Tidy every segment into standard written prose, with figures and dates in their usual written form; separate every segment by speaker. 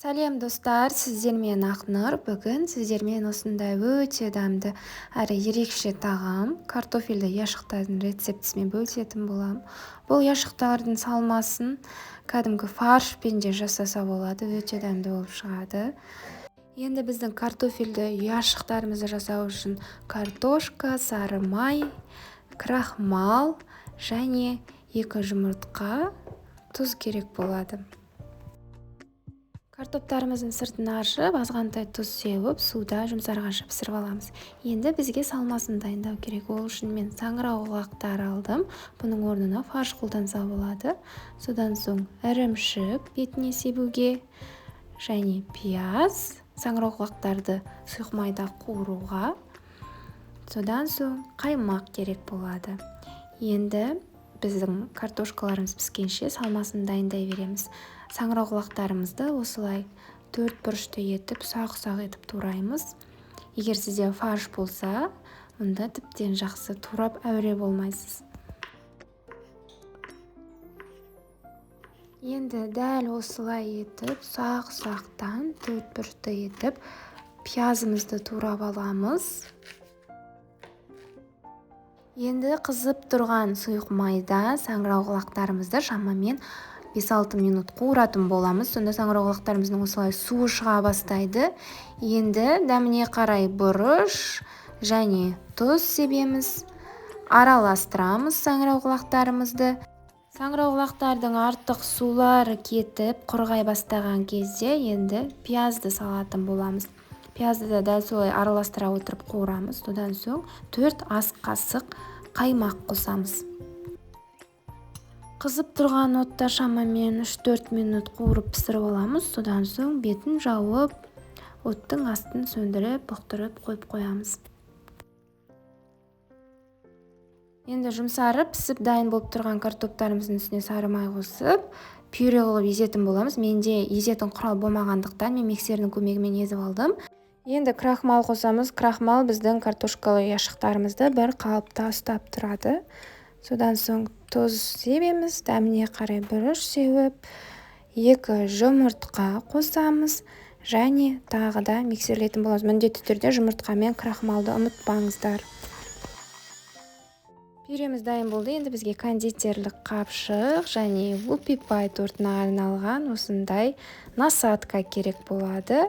Speaker 1: Сәлем достар, сіздермен Ақнұр. Бүгін сіздермен осындай өте дәмді әрі ерекше тағам картофельді яшықтардың рецептісімен бөлісетін боламын. Бұл яшықтардың салмасын кәдімгі фаршпен де жасаса болады, өте дәмді болып шығады. Енді біздің картофельді яшықтарымызды жасау үшін картошка, сары май, крахмал және 2 жұмыртқа, тұз керек болады. Картоптарымыздың сыртын ашып, азғантай тұз сеуіп, суда жұмсарғанша пісіріп аламыз. Енді бізге салмасын дайындау керек. Ол үшін мен саңырауқұлақтар алдым. Бұның орнына фарш қолданса болады. Содан соң ірімшік бетіне себуге және пияз, саңырауқұлақтарды сұйық майда қуыруға. Содан соң қаймақ керек болады. Енді біздің картошкаларымыз піскенше салмасын дайындай береміз. Саңырауқұлақтарымызды осылай 4 бұрышты етіп, ұсақ-ұсақ етіп тураймыз. Егер сізде фарш болса, онда тіптен жақсы, турап әуре болмайсыз. Енді дәл осылай етіп, ұсақ-ұсақтан 4 бұрышты етіп, пиязымызды турап аламыз. Енді қызып тұрған сұйық майда саңырауқұлақтарымызды шамамен 5-6 минут қуыратын боламыз. Сонда саңырауқұлақтарымыздың осылай суы шыға бастайды. Енді дәміне қарай бұрыш және тұз себеміз. Араластырамыз саңырауқұлақтарымызды. Саңырауқұлақтардың артық сулары кетіп, құрғай бастаған кезде енді пиязды салатын боламыз. Пиязды да дәл солай араластыра отырып қуырамыз. Содан соң 4 ас қасық қаймақ қосамыз. Қызып тұрған отта шамамен 3-4 минут қуырып пісіріп аламыз. Содан соң бетін жауып, оттың астын сөндіріп, бұқтырып қойып қоямыз. Енді жұмсарып, пісіп дайын болып тұрған картоптарымыздың үстіне сары май қосып, пюре қылып езетін боламыз. Менде езетін құрал болмағандықтан мен миксердің көмегімен езіп алдым. Енді крахмал қосамыз. Крахмал біздің картошкалы яшықтарымызды бір қалыпта ұстап тұрады. Содан соң тұз себеміз, дәміне қарай бұрыш сеуіп, 2 жұмыртқа қосамыз және тағы да миксерлейтін боламыз. Міндетті түрде жұмыртқа мен крахмалды ұмытпаңыздар. Пюреміз дайын болды. Енді бізге кондитерлік қапшық және вупи пай тортына арналған осындай насадка керек болады.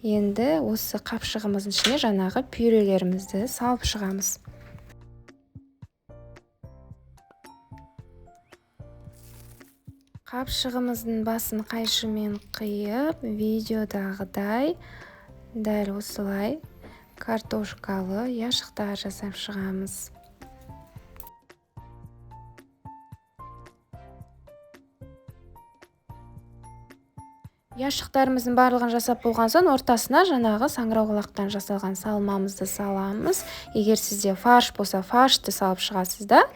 Speaker 1: Енді осы қапшығымыздың ішіне жаңағы пюрелерімізді салып шығамыз. Қапшығымыздың басын қайшымен қиып, видеодағыдай дәл осылай картошкалы яшықтар жасап шығамыз. Яшықтарымыздың барлығын жасап болған соң ортасына жаңағы саңырауқұлақтан жасалған салмамызды саламыз. Егер сізде фарш болса, фаршты салып шығасыз да,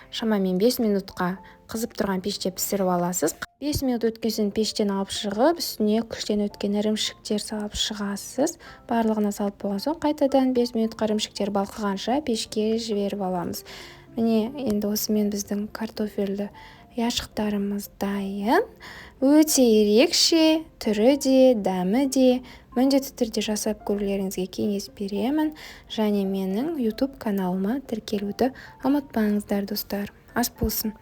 Speaker 1: шамамен 5 минутқа қызып тұрған пеште пісіріп аласыз. 5 минут өткен соң пештен алып шығып, үстіне күштен өткен ірімшіктер салып шығасыз. Барлығына салып болған соң қайтадан 5 минутқа ірімшіктер балқығанша пешке жіберіп аламыз. Міне, енді осымен біздің картофельді яшықтарымыз дайын. Өте ерекше, түрі де, дәмі де. Міндетті түрде жасап көрулеріңізге кеңес беремін. Және менің YouTube каналыма тіркелуді ұмытпаңыздар, достар. Ас болсын.